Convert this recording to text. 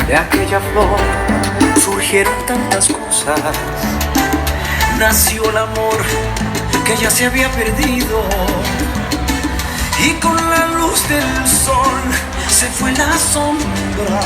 De aquella flor surgieron tantas cosas. Nació el amor que ya se había perdido, y con la luz del sol se fue la sombra.